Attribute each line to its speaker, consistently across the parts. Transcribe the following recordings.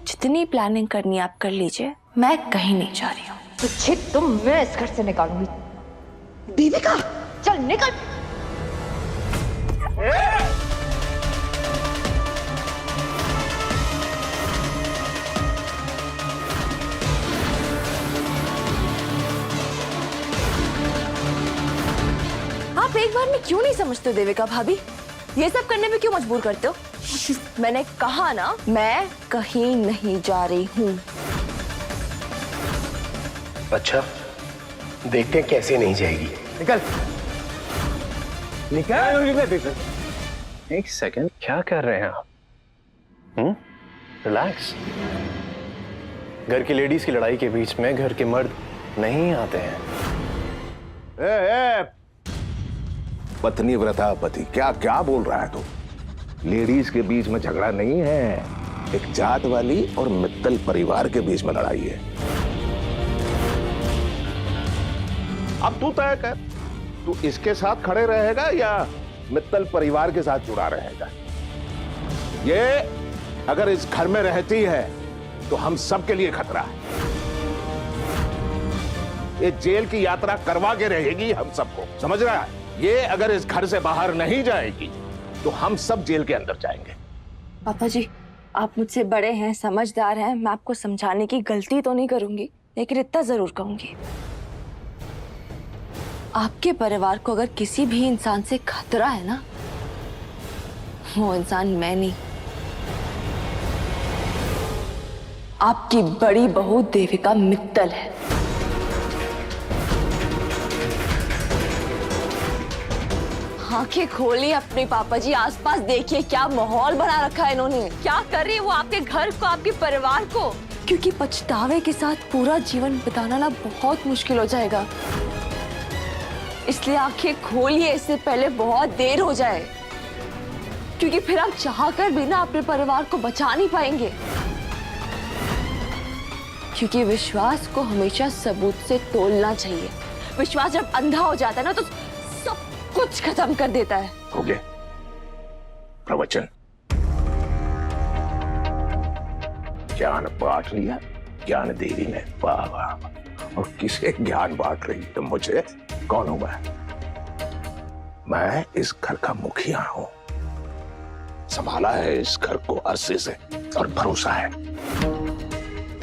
Speaker 1: जितनी प्लानिंग करनी है आप कर लीजिए, मैं कहीं नहीं जा रही हूँ।
Speaker 2: तुझे तो मैं इस घर से निकालूंगी।
Speaker 3: देविका,
Speaker 2: चल निकल।
Speaker 1: आप एक बार में क्यों नहीं समझते हो देविका भाभी? ये सब करने में क्यों मजबूर करते हो? मैंने कहा ना, मैं कहीं नहीं जा रही हूँ।
Speaker 4: अच्छा, देखते हैं कैसे नहीं जाएगी।
Speaker 3: निकल निकल।
Speaker 4: एक सेकंड, क्या कर रहे हैं आप? रिलैक्स। घर की लेडीज की लड़ाई के बीच में घर के मर्द नहीं आते हैं।
Speaker 5: पत्नी व्रता पति, क्या क्या बोल रहा है तू? लेडीज के बीच में झगड़ा नहीं है, एक जात वाली और मित्तल परिवार के बीच में लड़ाई है। अब तू तय कर, तू इसके साथ खड़े रहेगा या मित्तल परिवार के साथ जुड़ा रहेगा? ये अगर इस घर में रहती है तो हम सबके लिए खतरा है। ये जेल की यात्रा करवा के रहेगी हम सबको, समझ रहा है? ये अगर इस घर से बाहर नहीं जाएगी तो हम सब जेल के अंदर जाएंगे।
Speaker 1: पापा जी, आप मुझसे बड़े हैं, समझदार हैं, मैं आपको समझाने की गलती तो नहीं करूंगी, लेकिन इतना जरूर कहूंगी, आपके परिवार को अगर किसी भी इंसान से खतरा है ना, वो इंसान मैं नहीं, आपकी बड़ी बहू देविका मित्तल है। आंखें खोलिए अपने पापा जी, आसपास देखिए क्या माहौल बना रखा है इन्होंने। क्या कर रही है वो आपके घर को, आपके परिवार को। क्योंकि पछतावे के साथ पूरा जीवन बिताना ना बहुत मुश्किल हो जाएगा, इसलिए आंखें खोलिए इससे पहले बहुत देर हो जाए, क्योंकि फिर आप चाहकर भी ना अपने परिवार को बचा नहीं पाएंगे। क्योंकि विश्वास को हमेशा सबूत से तोलना चाहिए। विश्वास जब अंधा हो जाता है ना तो सब कुछ खत्म कर देता है।
Speaker 5: हो गया प्रवचन, ज्ञान बांट लिया ज्ञान देवी ने। वाह वाह। और किसे ज्ञान बांट रही तो मुझे? कौन हूं मैं इस घर का मुखिया हूं, संभाला है इस घर को अरसे से और भरोसा है।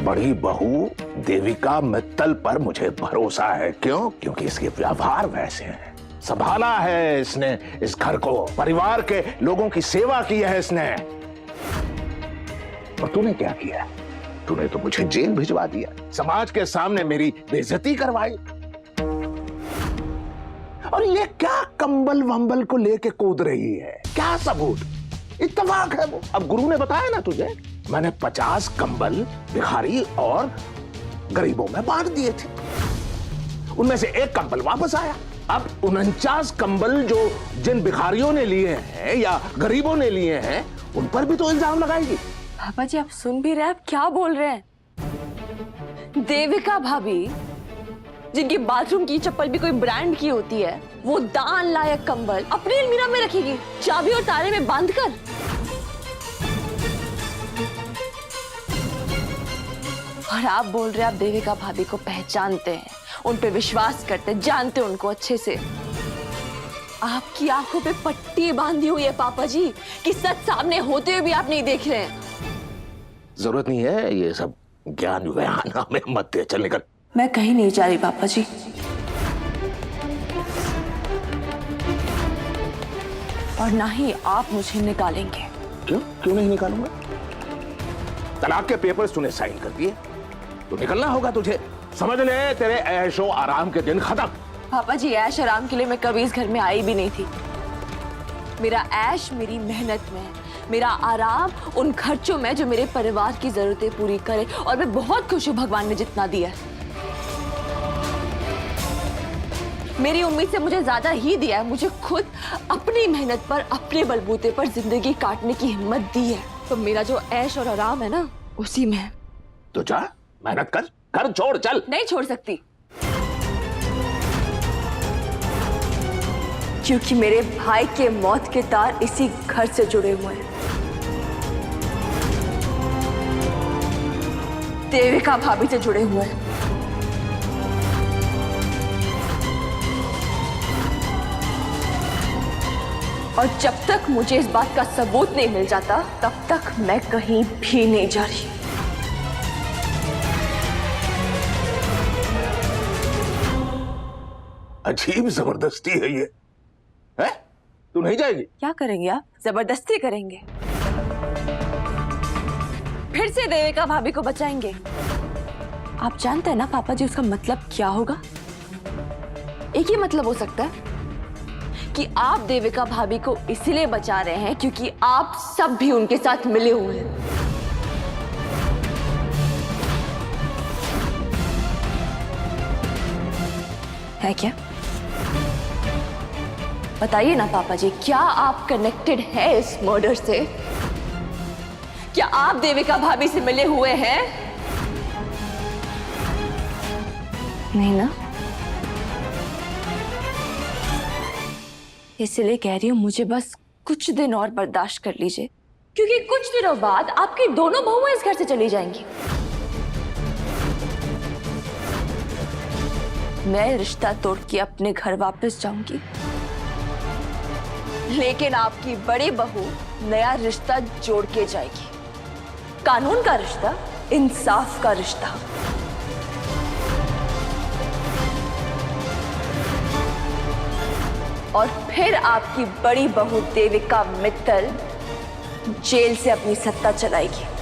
Speaker 5: बड़ी बहू देविका मित्तल पर मुझे भरोसा है। क्यों? क्योंकि इसके व्यवहार वैसे हैं। संभाला है इसने इस घर को, परिवार के लोगों की सेवा की है इसने। और तूने क्या किया? तूने तो मुझे जेल भिजवा दिया, समाज के सामने मेरी बेइज्जती करवाई। और ये क्या कंबल वंबल को लेके कूद रही है? क्या सबूत? इत्तेफाक है वो। अब गुरु ने बताया ना तुझे, मैंने 50 कंबल भिखारी और गरीबों में बांट दिए थे, उनमें से एक कंबल वापस आया। अब 49 कंबल जो जिन भिखारियों ने लिए हैं या गरीबों ने लिए हैं, उन पर भी तो इल्जाम लगाएगी।
Speaker 1: पापा जी, आप सुन भी रहे हैं? आप क्या बोल रहे हैं? देविका भाभी, जिनकी बाथरूम की चप्पल भी कोई ब्रांड की होती है, वो दान लायक कंबल अपनी अलमीरा में रखेगी, चाबी और ताले में बांधकर। और आप बोल रहे हैं आप देविका भाभी को पहचानते हैं, उन पे विश्वास करते, जानते उनको अच्छे से। आपकी आंखों पे पट्टी बांधी हुई है पापा जी, कि सच सामने होते हुए भी आप नहीं देख रहे हैं।
Speaker 5: जरूरत नहीं है ये सब ज्ञान व्यान हमें मत दे, चल निकल।
Speaker 1: मैं कहीं नहीं जा रही पापा जी। और ना ही आप मुझे निकालेंगे।
Speaker 5: क्यों? क्यों नहीं निकालूंगा? तलाक के पेपर्स तूने साइन कर दिए, तो निकलना होगा तुझे। समझ ले, तेरे ऐशो आराम के दिन खत्म।
Speaker 1: पापा जी, ऐश आराम के लिए मैं कभी इस घर में आई भी नहीं थी। मेरा ऐश मेरी मेहनत में है, मेरा आराम उन खर्चों में जो मेरे परिवार की जरूरतें पूरी करे। और मैं बहुत खुश हूँ भगवान ने जितना दिया है। मेरी उम्मीद से मुझे ज्यादा ही दिया है। मुझे खुद अपनी मेहनत पर, अपने बलबूते पर जिंदगी काटने की हिम्मत दी है। तो मेरा जो ऐश और आराम है ना, उसी में है।
Speaker 5: तो जा मेहनत कर, कर छोड़, चल।
Speaker 1: नहीं छोड़ सकती, क्योंकि मेरे भाई के मौत के तार इसी घर से जुड़े हुए हैं। देविका भाभी से जुड़े हुए हैं। और जब तक मुझे इस बात का सबूत नहीं मिल जाता तब तक मैं कहीं भी नहीं जा रही।
Speaker 5: अजीब जबरदस्ती है ये। है? तू नहीं जाएगी?
Speaker 1: क्या करेंगे आप? जबरदस्ती करेंगे? फिर से देविका भाभी को बचाएंगे? आप जानते हैं ना पापा जी उसका मतलब क्या होगा? एक ही मतलब हो सकता है कि आप देविका भाभी को इसलिए बचा रहे हैं क्योंकि आप सब भी उनके साथ मिले हुए हैं। है क्या? बताइए ना पापा जी, क्या आप कनेक्टेड है इस मर्डर से? क्या आप देविका भाभी से मिले हुए हैं? नहीं ना? इसलिए कह रही हूं मुझे बस कुछ दिन और बर्दाश्त कर लीजिए, क्योंकि कुछ दिनों बाद आपकी दोनों बहुएं इस घर से चली जाएंगी। मैं रिश्ता तोड़ के अपने घर वापस जाऊंगी, लेकिन आपकी बड़ी बहू नया रिश्ता जोड़ के जाएगी। कानून का रिश्ता, इंसाफ का रिश्ता। और फिर आपकी बड़ी बहू देविका मित्तल जेल से अपनी सत्ता चलाएगी।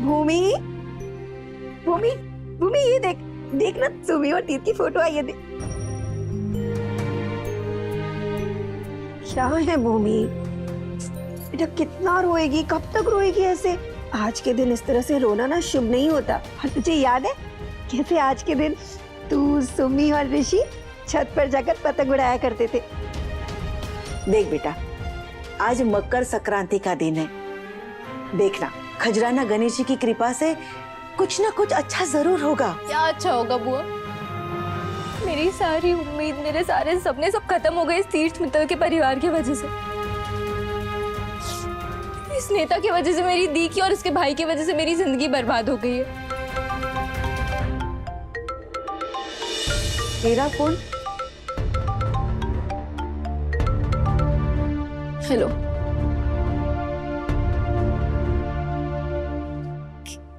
Speaker 6: भूमि, भूमि, भूमि, ये देख, देखना सुमी और तीर की फोटो आई है। देख क्या है भूमि, बेटा कितना रोएगी, कब तक रोएगी ऐसे? आज के दिन इस तरह से रोना ना शुभ नहीं होता। और तुझे याद है कैसे आज के दिन तू, सुमी और ऋषि छत पर जाकर पतंग उड़ाया करते थे? देख बेटा, आज मकर संक्रांति का दिन है। देखना खजराना गणेश जी की कृपा से कुछ ना कुछ अच्छा जरूर होगा।
Speaker 1: क्या अच्छा होगा बुआ? मेरी सारी उम्मीद, मेरे सारे सपने सब खत्म हो गए इस तीर्थ मित्तल के परिवार की वजह से। इस नेता की वजह से मेरी दी की और इसके भाई की वजह से मेरी जिंदगी बर्बाद हो गई है।
Speaker 6: मेरा फोन।
Speaker 1: हेलो,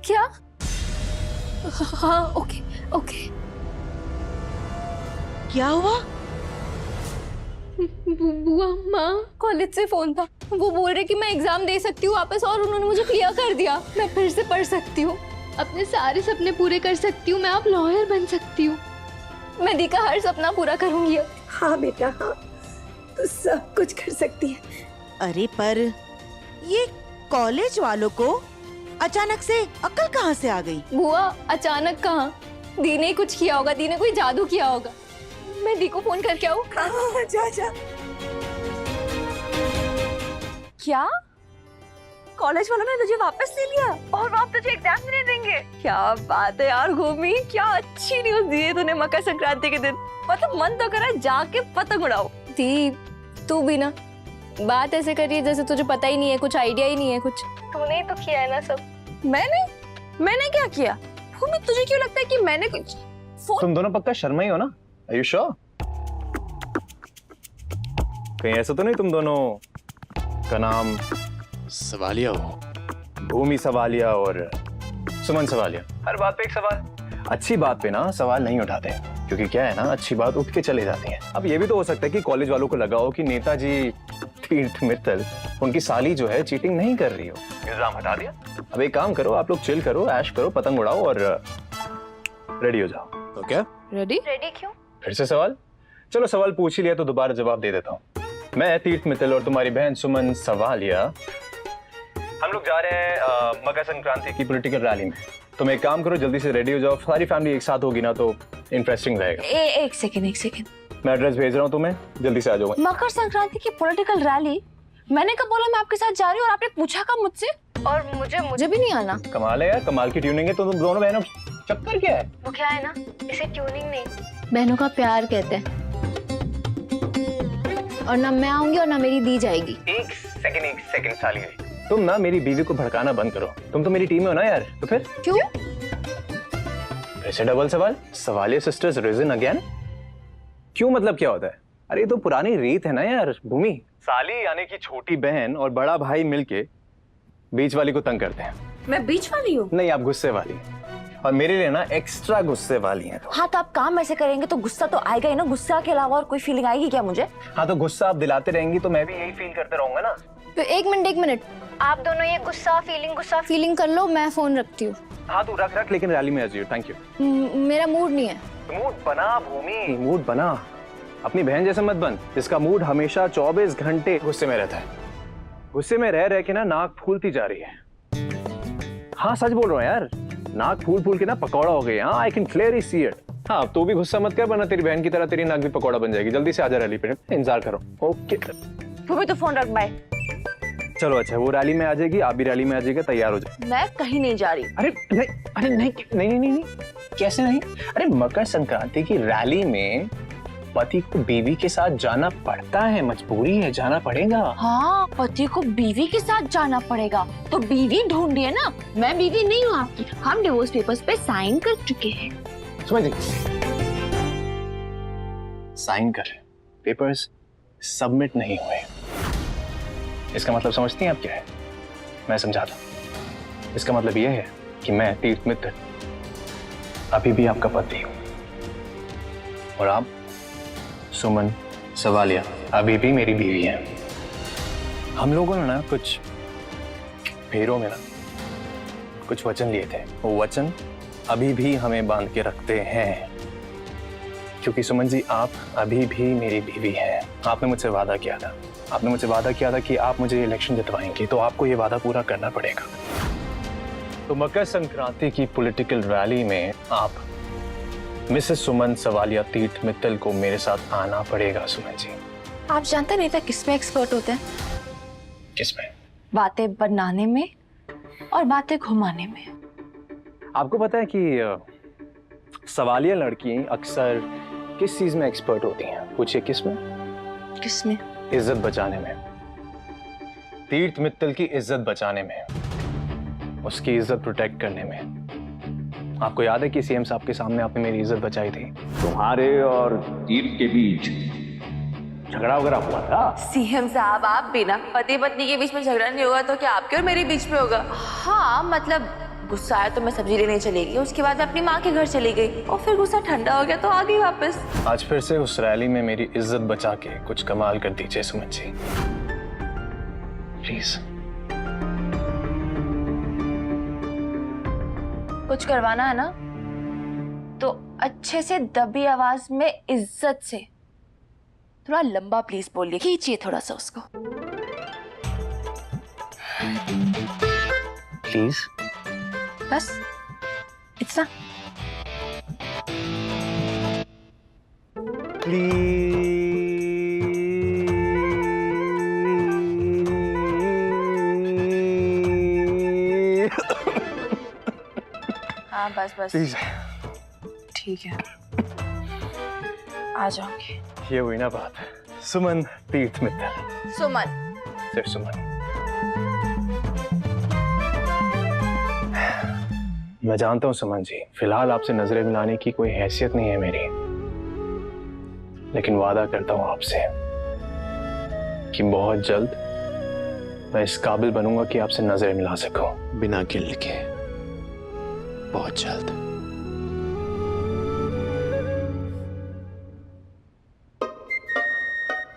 Speaker 1: क्या? हाँ, ओके ओके।
Speaker 6: क्या हुआ?
Speaker 1: बुआ, माँ, कॉलेज से फोन था। वो बोल रहे कि मैं एग्जाम दे सकती हूँ वापस, और उन्होंने मुझे क्लियर कर दिया। मैं फिर से पढ़ सकती हूँ, अपने सारे सपने पूरे कर सकती हूँ। मैं अब लॉयर बन सकती हूँ। मैं दी का हर सपना पूरा करूंगी अब।
Speaker 6: हाँ बेटा, हाँ, तू सब कुछ कर सकती है।
Speaker 7: अरे पर ये कॉलेज वालों को अचानक से अक्ल कहाँ से आ गई?
Speaker 1: बुआ, अचानक कहाँ? दी ने कुछ किया होगा, दी ने कोई जादू किया होगा। मैं दी को फोन करके आऊँ?
Speaker 6: हाँ, जा जा।
Speaker 1: क्या? कॉलेज वालों ने तुझे वापस ले लिया और आप तुझे एग्जाम देने देंगे? क्या बात है यार भूमि, क्या अच्छी न्यूज दी है तूने मकर संक्रांति के दिन। मतलब मन तो करा जाके पतंग उड़ाओ। दी, तू भी ना बात ऐसे कर रही है जैसे तुझे पता ही नहीं है, कुछ आइडिया ही नहीं है कुछ। तूने ही तो किया है ना सब। मैंने क्या किया? भूमि, तुझे क्यों लगता है कि मैंने कुछ?
Speaker 4: तुम दोनों पक्का शर्मा ही हो ना? Are you sure? कहीं ऐसा तो नहीं तुम दोनों का नाम
Speaker 8: सवालिया हो?
Speaker 4: भूमि सवालिया और सुमन सवालिया। हर बात पे एक सवाल। अच्छी बात पे ना सवाल नहीं उठाते, क्योंकि क्या है ना, अच्छी बात उठ के चले जाती है। अब ये भी तो हो सकता है कि कॉलेज वालों को लगा हो कि नेताजी तीर्थ मित्तल, उनकी साली जो है चीटिंग नहीं कर रही हो। इल्जाम हटा दिया। अब एक काम करो, आप लोग चिल करो, ऐश करो, पतंग उड़ाओ और रेडी हो जाओ।
Speaker 8: तो क्या?
Speaker 1: रेडी क्यों?
Speaker 4: फिर से सवाल? चलो सवाल पूछ ही लिया तो दोबारा जवाब दे देता हूँ। मैं तीर्थ मित्तल और तुम्हारी बहन सुमन सवालिया हम लोग जा रहे हैं मकर संक्रांति की पॉलिटिकल रैली में। तुम एक काम करो, जल्दी से रेडी हो जाओ, सारी फैमिली एक साथ होगी ना तो इंटरेस्टिंग रहेगा।
Speaker 1: एक सेकेंड।
Speaker 4: मैं एड्रेस भेज रहा हूँ तुम्हें, जल्दी से आ जाओ।
Speaker 1: मकर संक्रांति की पॉलिटिकल रैली? मैंने कब बोला मैं आपके साथ जा रही हूँ और आपने पूछा कब मुझसे? और मुझे भी नहीं आना।
Speaker 4: कमाल है यार, कमाल की ट्यूनिंग है। तो तुम दोनों बहनों चक्कर क्या है?
Speaker 1: वो क्या है ना, इसे ट्यूनिंग नहीं, बहनों का प्यार कहते हैं। और ना मैं आऊंगी और ना मेरी दी जाएगी।
Speaker 4: एक सेकंड साली, तुम ना मेरी बीवी को भड़काना बंद करो। तुम तो मेरी टीम में हो ना यार, तो फिर
Speaker 1: क्यों?
Speaker 4: ऐसे डबल सवाल। सवालिया सिस्टर्स रिजन अगेन? क्यों मतलब क्या होता है? अरे ये तो पुरानी रीत है ना यार भूमि। साली यानी कि छोटी बहन और बड़ा भाई मिलके बीच वाली को तंग करते हैं।
Speaker 1: मैं बीच वाली हूँ?
Speaker 4: नहीं, आप गुस्से वाली, और मेरे लिए ना एक्स्ट्रा गुस्से वाली हैं।
Speaker 1: हाँ तो आप काम ऐसे करेंगे तो गुस्सा तो आएगा ही ना। गुस्सा के अलावा और कोई फीलिंग आएगी क्या मुझे?
Speaker 4: हाँ तो गुस्सा आप दिलाते रहेंगी तो मैं भी यही फील करते रहूंगा ना।
Speaker 1: तो एक मिनट, आप दोनों ये गुस्सा फीलिंग कर लो, मैं फोन रखती हूँ।
Speaker 4: हाँ तू रख, लेकिन रैली में आ जाइयो। Thank you.
Speaker 1: मेरा मूड नहीं है।
Speaker 4: मूड बना भूमि, मूड बना। अपनी बहन जैसे मत बन, जिसका मूड हमेशा 24 घंटे गुस्से में रहता है। गुस्से में रह के ना नाक फूलती जा रही है। हाँ सच बोल रहा हूँ यार, नाक फूल के ना पकौड़ा हो गई। हाँ I can clearly see it. हाँ तो भी गुस्सा मत कर, वरना तेरी बहन की तरह तेरी नाक भी पकौड़ा बन जाएगी। जल्दी से आजा रैली पे, इंतजार करो। ओके
Speaker 1: तू भी तो फोन रख, बाय।
Speaker 4: चलो अच्छा, वो रैली में आ जाएगी, आप भी रैली में आ जाइएगा, तैयार हो जाए।
Speaker 1: मैं कहीं नहीं जा रही।
Speaker 4: अरे नहीं, कैसे नहीं? अरे मकर संक्रांति की रैली में पति को बीवी के साथ जाना पड़ता है, मजबूरी है, जाना पड़ेगा।
Speaker 1: हाँ पति को बीवी के साथ जाना पड़ेगा तो बीवी ढूंढी है ना। मैं बीवी नहीं हूँ आपकी, हम डिवोर्स पेपर्स पे साइन कर चुके हैं।
Speaker 4: समझ साइन कर, पेपर्स सबमिट नहीं हुए। इसका मतलब समझती हैं आप क्या है? मैं समझाता हूं। इसका मतलब यह है कि मैं तीर्थ मित्र अभी भी आपका पति हूं, और आप सुमन सवालिया अभी भी मेरी बीवी हैं। हम लोगों ने ना कुछ फेरों में ना कुछ वचन लिए थे, वो वचन अभी भी हमें बांध के रखते हैं। क्योंकि सुमन जी, आप अभी भी मेरी बीवी हैं। आपने मुझसे वादा किया था कि आप मुझे इलेक्शन जितवाएंगे, तो आपको ये वादा पूरा करना पड़ेगा। तो मकर संक्रांति की पॉलिटिकल रैली में आप मिसेस सुमन सवालिया तीर्थ मित्तल को मेरे साथ आना पड़ेगा। सुमन जी,
Speaker 1: आप जानते नहीं था किसमें एक्सपर्ट होते हैं?
Speaker 4: किसमें?
Speaker 1: बातें बनाने में और बातें घुमाने में।
Speaker 4: आपको पता है कि सवालिया लड़की अक्सर किस चीज में एक्सपर्ट होती हैं? पूछिए किसमें?
Speaker 1: किसमें?
Speaker 4: इज्जत बचाने में। तीर्थ मित्तल की इज्जत बचाने में, उसकी इज्जत प्रोटेक्ट करने में। आपको याद है कि सीएम साहब के सामने आपने मेरी इज्जत बचाई थी?
Speaker 5: तुम्हारे और तीर्थ के बीच झगड़ा वगैरह हुआ था?
Speaker 1: सीएम साहब, आप बिना पति पत्नी के बीच में झगड़ा नहीं होगा तो क्या आपके और मेरे बीच में होगा? हाँ मतलब गुस्सा आया तो मैं सब्जी लेने चली गई, उसके बाद मैं अपनी माँ के घर चली गई और फिर गुस्सा ठंडा हो गया तो आ गई वापस।
Speaker 4: आज फिर से उस रैली में मेरी इज्जत बचा के कुछ कमाल कर दीजिए सुमन जी, प्लीज।
Speaker 1: कुछ करवाना है ना तो अच्छे से दबी आवाज में इज्जत से, थोड़ा लंबा प्लीज बोलिए, खींचिए थोड़ा सा उसको
Speaker 4: प्लीज।
Speaker 1: बस इतना। हाँ बस
Speaker 4: प्लीज।
Speaker 1: ठीक है, आ जाओगे।
Speaker 4: ये हुई ना बात, सुमन तीर्थ मित्तल।
Speaker 1: सुमन,
Speaker 4: सिर्फ सुमन। मैं जानता हूं सुमन जी, फिलहाल आपसे नजरें मिलाने की कोई हैसियत नहीं है मेरी, लेकिन वादा करता हूं आपसे कि बहुत जल्द मैं इस काबिल बनूंगा कि आपसे नजरें मिला सकूं।
Speaker 8: बिना गिल्ल के, बहुत जल्द।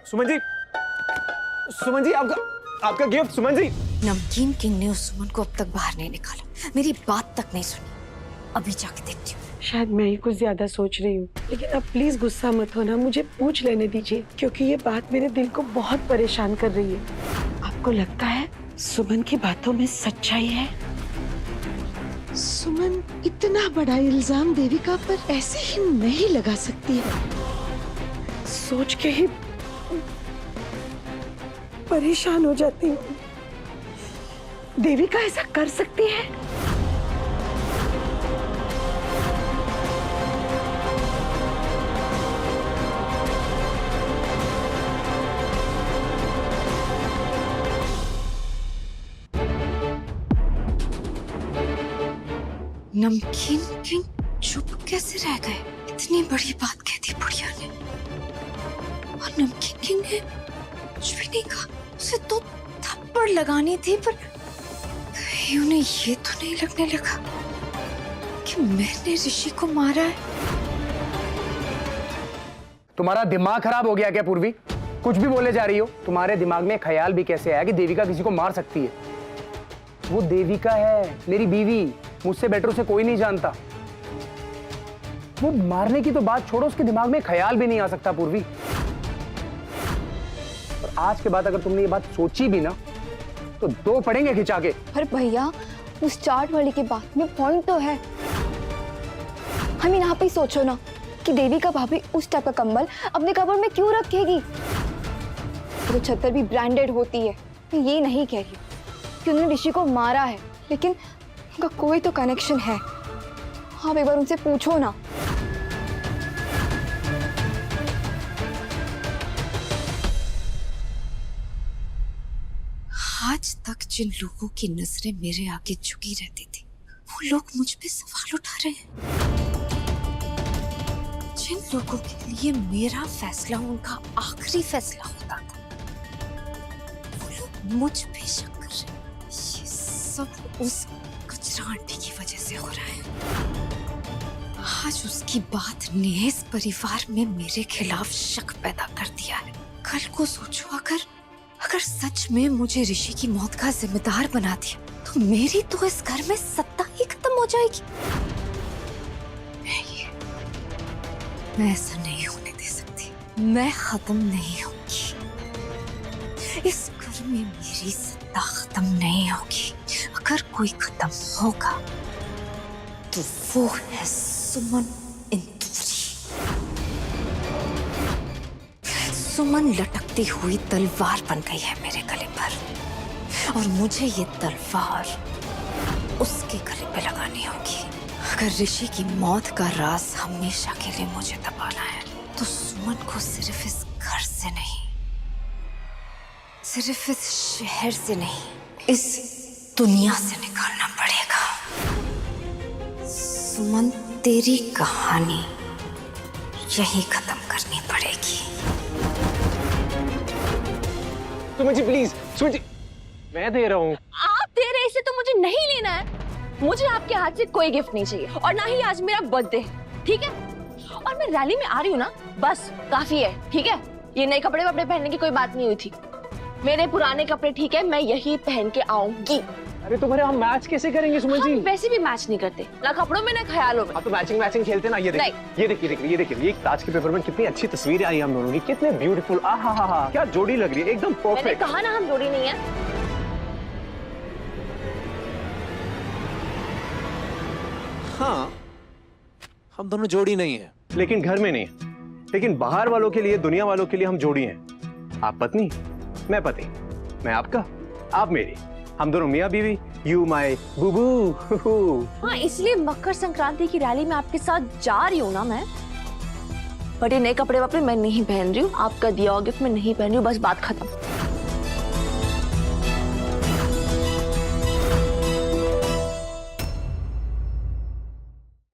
Speaker 4: सुमन जी आपका गिफ्ट। सुमन जी,
Speaker 9: नमकीन किंग ने उस सुमन को अब तक बाहर नहीं निकाला, मेरी बात तक नहीं सुनी। अभी जाके देखती हूँ।
Speaker 6: शायद मैं ही कुछ ज्यादा सोच रही हूँ, लेकिन अब प्लीज गुस्सा मत होना, मुझे पूछ लेने दीजिए, क्योंकि ये बात मेरे दिल को बहुत परेशान कर रही है। आपको लगता है
Speaker 3: सुमन की बातों में सच्चाई है।
Speaker 7: सुमन इतना बड़ा इल्जाम देविका पर ऐसे ही नहीं लगा सकती है।
Speaker 3: सोच के ही परेशान हो जाती हूँ। देविका ऐसा कर सकती है?
Speaker 9: नमकीन किंग चुप कैसे रह गए? इतनी बड़ी बात कह दी बुढ़िया ने, और नमकीन किंग ने कुछ भी नहीं कहा। उसे तो थप्पड़ लगानी थी, पर कहीं उन्हें ये तो नहीं लगने लगा कि मैंने ऋषि को मारा है।
Speaker 10: तुम्हारा दिमाग खराब हो गया क्या पूर्वी? कुछ भी बोले जा रही हो। तुम्हारे दिमाग में ख्याल भी कैसे आया कि देविका किसी को मार सकती है? वो देविका है, मेरी बीवी। मुझसे बेटर उसे कोई नहीं जानता। वो मारने की तो बात छोड़ो, उसके दिमाग में ख्याल भी नहीं आ सकता पूर्वी। और आज के बाद अगर तुमने ये बात सोची भी ना, तो दो पड़ेंगे खिंचा के।
Speaker 11: पर भैया, उस चाट वाली की बात में पॉइंट तो है। हम यहाँ पे सोचो ना कि देविका भाभी उस टाइप का कंबल अपने कबर्ड में क्यों रखेगी। वो छत्तर भी ब्रांडेड होती है। मैं ये नहीं कह रही कि उन्होंने ऋषि को मारा है, लेकिन उनका कोई तो कनेक्शन है। आप एक बार उनसे पूछो ना।
Speaker 9: आज तक जिन लोगों की नजरें मेरे आगे झुकी रहती थी, वो लोग मुझ पे सवाल उठा रहे हैं। जिन लोगों के लिए मेरा फैसला उनका आखिरी फैसला होता था, वो लोग मुझ पे शक कर रहे हैं। ये सब उस गुजरा आंटी की वजह से हो रहा है। आज उसकी बात ने इस परिवार में मेरे खिलाफ शक पैदा कर दिया है। कल को सोचो, अगर सच में मुझे ऋषि की मौत का जिम्मेदार बना दिया, तो मेरी तो इस घर में सत्ता ही खत्म हो जाएगी। मैं ऐसा नहीं होने दे सकती। मैं खत्म नहीं होगी। इस घर में मेरी सत्ता खत्म नहीं होगी। अगर कोई खत्म होगा तो वो है सुमन इंदौरी। सुमन लटकती हुई तलवार बन गई है मेरे गले पर, और मुझे ये तलवार उसके गले पे लगानी होगी। अगर ऋषि की मौत का राज हमेशा के लिए मुझे दबाना है, तो सुमन को सिर्फ इस घर से नहीं, सिर्फ इस शहर से नहीं, इस दुनिया से निकालना पड़ेगा। सुमन, तेरी कहानी यही खत्म करनी पड़ेगी।
Speaker 4: सुमन जी प्लीज, सुमन जी, मैं दे रहा हूँ।
Speaker 1: आप दे रहे, इसे तो मुझे नहीं लेना है। मुझे आपके हाथ से कोई गिफ्ट नहीं चाहिए, और ना ही आज मेरा बर्थडे है, ठीक है? और मैं रैली में आ रही हूँ ना, बस काफी है, ठीक है? ये नए कपड़े वपड़े पहनने की कोई बात नहीं हुई थी। मेरे पुराने कपड़े ठीक है, मैं यही पहन के आऊंगी।
Speaker 10: अरे तुम्हारे हम मैच कैसे करेंगे सुमन जी?
Speaker 1: वैसे भी मैच नहीं करते, ना कपड़ों में ना ख्यालों में।
Speaker 4: आप तो मैचिंग खेलते ना। ये देखिए ये ताज के पेपर में कितनी अच्छी तस्वीरें आई हम दोनों की, कितने ब्यूटीफुल। आहा, क्या जोड़ी लग रही है, एकदम परफेक्ट।
Speaker 1: मैंने कहा ना हम जोड़ी नहीं है।
Speaker 8: हाँ, हम दोनों जोड़ी नहीं है।
Speaker 4: लेकिन घर में नहीं, लेकिन बाहर वालों के लिए, दुनिया वालों के लिए हम जोड़ी हैं। आप पत्नी, मैं पति, मैं आपका, आप मेरी, हम दोनों मियाँ बीवी, यू माय बुबू।
Speaker 1: हाँ, इसलिए मकर संक्रांति की रैली में आपके साथ जा रही हूँ ना मैं। बट ये नए कपड़े वपड़े मैं नहीं पहन रही हूँ, आपका दिया हुआ गिफ्ट मैं नहीं पहन रही हूँ, बस बात खत्म।